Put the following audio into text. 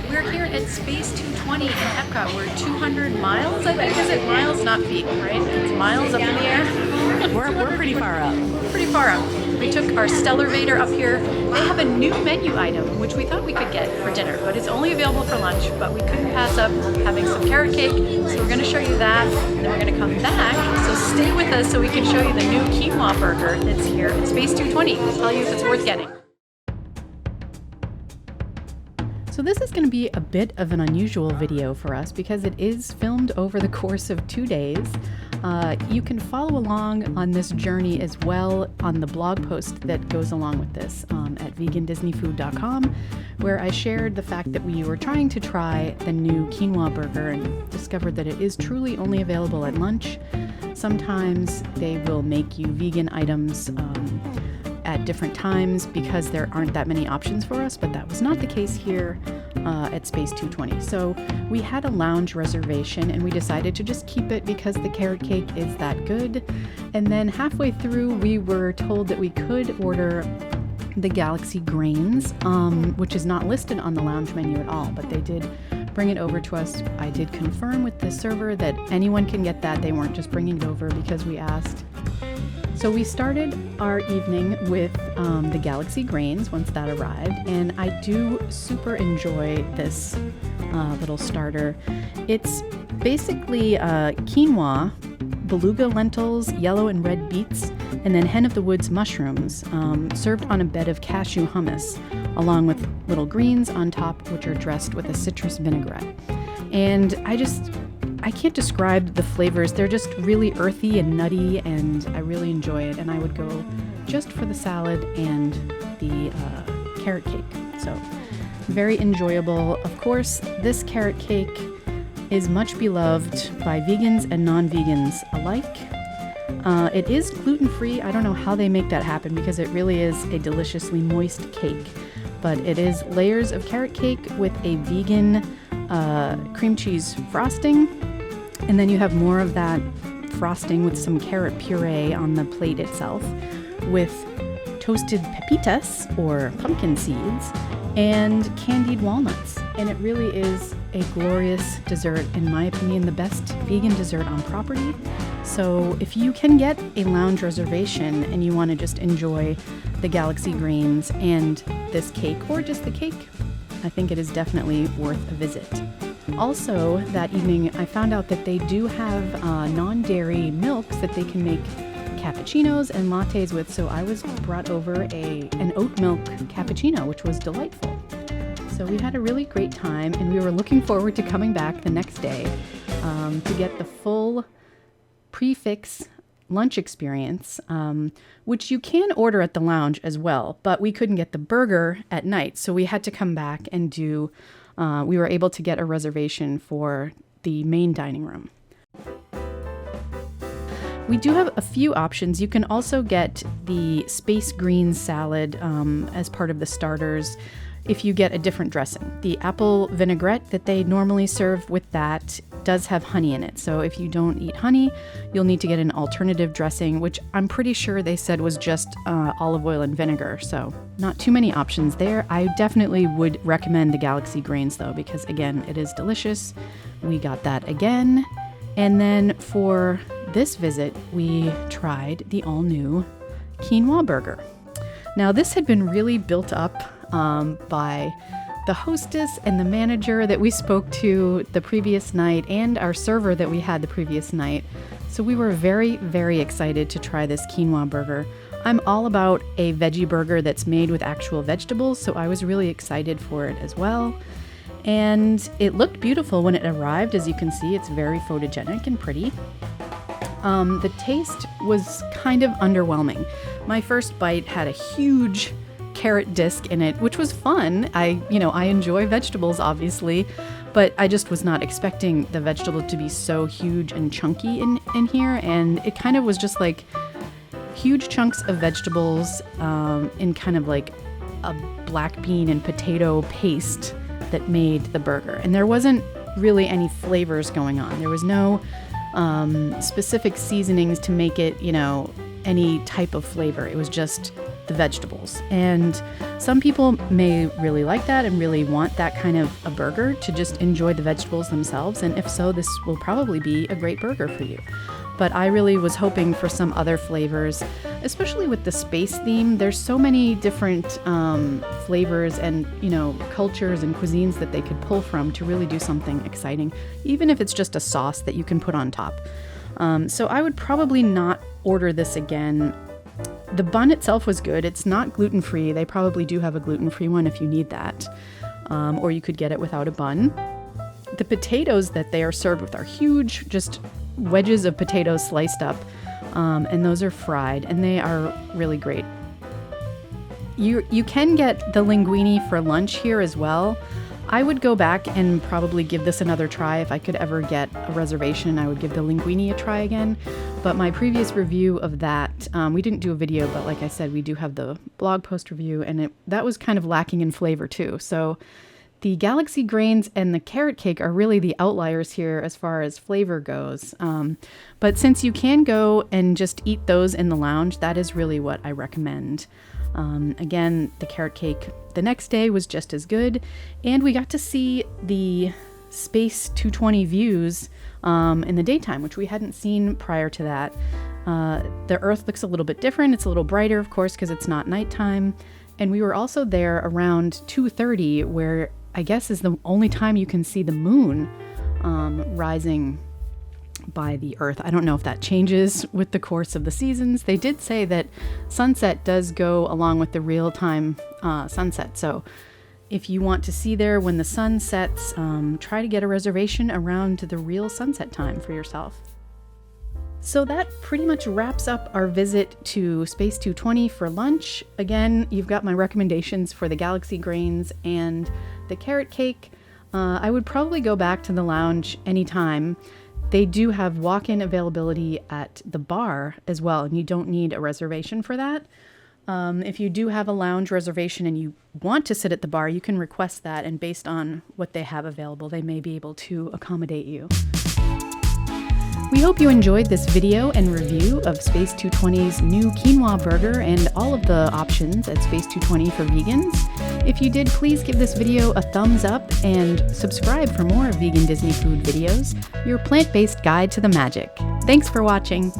We're here at Space 220 in EPCOT. We're 200 miles, I think. Is it miles, not feet, right? It's miles up in the air. We're pretty far up. We're pretty far up. We took our Stellarvator up here. They have a new menu item, which we thought we could get for dinner, but it's only available for lunch, but we couldn't pass up having some carrot cake, so we're gonna show you that, and then we're gonna come back, so stay with us so we can show you the new quinoa burger that's here at Space 220. We'll tell you if it's worth getting. So this is going to be a bit of an unusual video for us because it is filmed over the course of 2 days. You can follow along on this journey as well on the blog post that goes along with this at vegandisneyfood.com, where I shared the fact that we were trying to try the new quinoa burger and discovered that it is truly only available at lunch. Sometimes they will make you vegan items at different times because there aren't that many options for us, but that was not the case here at Space 220. So we had a lounge reservation and we decided to just keep it because the carrot cake is that good. And then halfway through, we were told that we could order the Galaxy Grains, which is not listed on the lounge menu at all, but they did bring it over to us. I did confirm with the server that anyone can get that. They weren't just bringing it over because we asked. So we started our evening with the Galaxy Grains once that arrived, and I do super enjoy this little starter. It's basically quinoa, beluga lentils, yellow and red beets, and then hen of the woods mushrooms served on a bed of cashew hummus, along with little greens on top, which are dressed with a citrus vinaigrette. And I can't describe the flavors. They're just really earthy and nutty, and I really enjoy it. And I would go just for the salad and the carrot cake. So very enjoyable. Of course, this carrot cake is much beloved by vegans and non-vegans alike. It is gluten-free. I don't know how they make that happen because it really is a deliciously moist cake. But it is layers of carrot cake with a vegan cream cheese frosting. And then you have more of that frosting with some carrot puree on the plate itself with toasted pepitas or pumpkin seeds and candied walnuts. And it really is a glorious dessert, in my opinion, the best vegan dessert on property. So if you can get a lounge reservation and you want to just enjoy the Galaxy Grains and this cake, or just the cake, I think it is definitely worth a visit. Also, that evening, I found out that they do have non-dairy milks that they can make cappuccinos and lattes with, so I was brought over an oat milk cappuccino, which was delightful. So we had a really great time, and we were looking forward to coming back the next day to get the full prefix lunch experience, which you can order at the lounge as well, but we couldn't get the burger at night, so we had to come back and we were able to get a reservation for the main dining room. We do have a few options. You can also get the space green salad as part of the starters if you get a different dressing. The apple vinaigrette that they normally serve with that does have honey in it. So if you don't eat honey, you'll need to get an alternative dressing, which I'm pretty sure they said was just olive oil and vinegar. So not too many options there. I definitely would recommend the Galaxy Grains though, because again, it is delicious. We got that again. And then for this visit, we tried the all new quinoa burger. Now this had been really built up by the hostess and the manager that we spoke to the previous night and our server that we had the previous night. So we were very, very excited to try this quinoa burger. I'm all about a veggie burger that's made with actual vegetables, so I was really excited for it as well. And it looked beautiful when it arrived. As you can see, it's very photogenic and pretty. The taste was kind of underwhelming. My first bite had a huge carrot disc in it, which was fun. I enjoy vegetables, obviously, but I just was not expecting the vegetable to be so huge and chunky in here. And it kind of was just like huge chunks of vegetables in kind of like a black bean and potato paste that made the burger. And there wasn't really any flavors going on. There was no specific seasonings to make it, any type of flavor. It was just the vegetables. And some people may really like that and really want that kind of a burger to just enjoy the vegetables themselves. And if so, this will probably be a great burger for you. But I really was hoping for some other flavors, especially with the space theme. There's so many different flavors and, cultures and cuisines that they could pull from to really do something exciting, even if it's just a sauce that you can put on top. So I would probably not order this again. The bun itself was good. It's not gluten-free. They probably do have a gluten-free one if you need that. Or you could get it without a bun. The potatoes that they are served with are huge, just wedges of potatoes sliced up. And those are fried, and they are really great. You can get the linguine for lunch here as well. I would go back and probably give this another try. If I could ever get a reservation, I would give the linguine a try again. But my previous review of that, we didn't do a video, but like I said, we do have the blog post review, and that was kind of lacking in flavor too. So the Galaxy grains and the carrot cake are really the outliers here as far as flavor goes. But since you can go and just eat those in the lounge, that is really what I recommend. Again, the carrot cake the next day was just as good, and we got to see the Space 220 views in the daytime, which we hadn't seen prior to that. The Earth looks a little bit different. It's a little brighter, of course, because it's not nighttime. And we were also there around 2:30, where I guess is the only time you can see the moon rising by the Earth. I don't know if that changes with the course of the seasons. They did say that sunset does go along with the real-time sunset. So if you want to see there when the sun sets, try to get a reservation around the real sunset time for yourself. So that pretty much wraps up our visit to Space 220 for lunch. Again, you've got my recommendations for the Galaxy grains and the carrot cake. I would probably go back to the lounge anytime. They do have walk-in availability at the bar as well, and you don't need a reservation for that. If you do have a lounge reservation and you want to sit at the bar, you can request that, and based on what they have available, they may be able to accommodate you. We hope you enjoyed this video and review of Space 220's new quinoa burger and all of the options at Space 220 for vegans. If you did, please give this video a thumbs up and subscribe for more vegan Disney food videos, your plant-based guide to the magic. Thanks for watching.